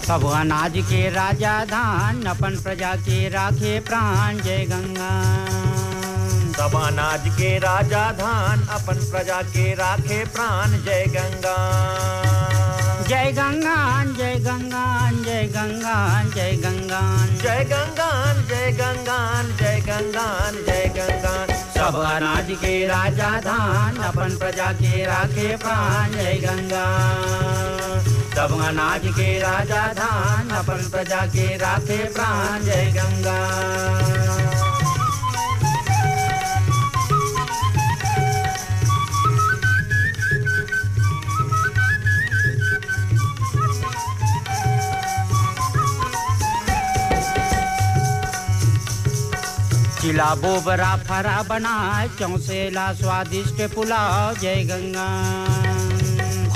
सब अनाज के राजा धान अपन प्रजा के राखे प्राण जय गंगा। सब अनाज के राजा धान अपन प्रजा के राखे प्राण जय गंगा। जय गंगा जय गंगा जय गंगा जय गंगा जय गंगा जय गंगा जय गंगा जय गंगा। सब अनाज के राजा धान अपन प्रजा के राखे प्राण जय गंगा। सब अनाज के राजा धान अपन प्रजा के राखे प्राण जय गंगा। चिला बोबरा फरा बनाए चौसेला स्वादिष्ट पुलाव जय गंगा।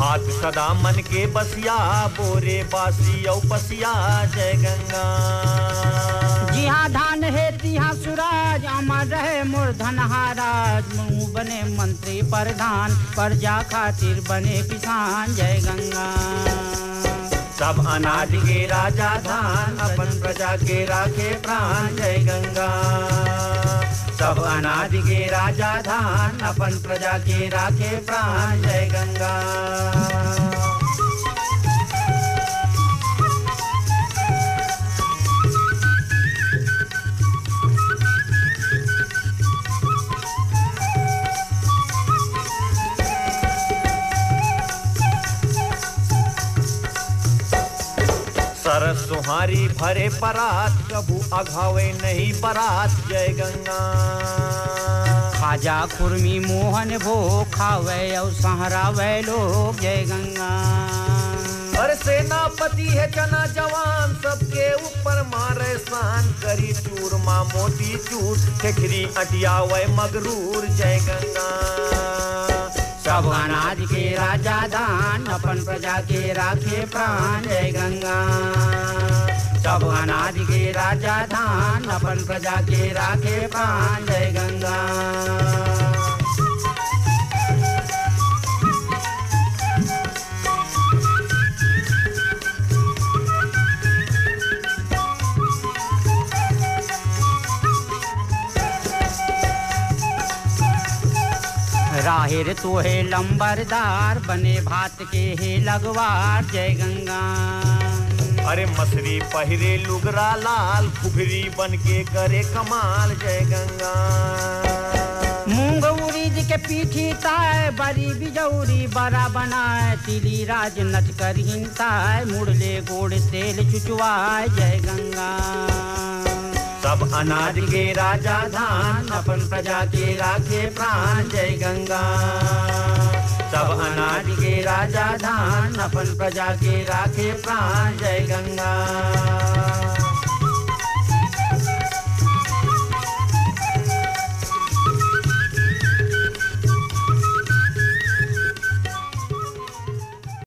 भात सदा मन के बसिया बोरे बासी औ पसिया जय गंगा। जिहाँ धान है तिहाँ सुराज अमर रहे मूर्धन हाराज। मुँह बने मंत्री प्रधान प्रजा खातिर बने किसान जय गंगा। सब अनाज के राजा धान अपन प्रजा के राखे प्राण जय गंगा। सब अनाज के राजा धान अपन प्रजा के राखे प्राण जय गंगा। सरस सुहारी भरे परात कभू अघावे नहीं बरात जय गंगा। खाजा खुरमी मोहन भोग खावे और सहरावे लोग जय गंगा। और सेनापति है जना जवान सबके ऊपर मारे शान। करी चूरमा मोती चूर ठेकरी अटियावे मगरूर जय गंगा। सब अनाज के राजा धान अपन प्रजा के राखे प्राण जय गंगा। सब अनाज के राजा धान अपन प्रजा के राखे प्राण जय गंगा। राहिर तो है लंबरदार बने भात के है लगवार जय गंगा। अरे मसरी पहिरे लुगरा लाल खुबरी बन के करे कमाल जय गंगा। मूंग उड़ीद के पीठी ताय बड़ी बिजौरी बड़ा बनाए। तिली राज नच कर हिंताय मुड़ले गोड़ तेल चुचवाए जय गंगा। सब अनाज के राजा धान अपन प्रजा के राखे प्राण जय गंगा। सब अनाज के राजा धान अपन प्रजा के राखे प्राण जय गंगा।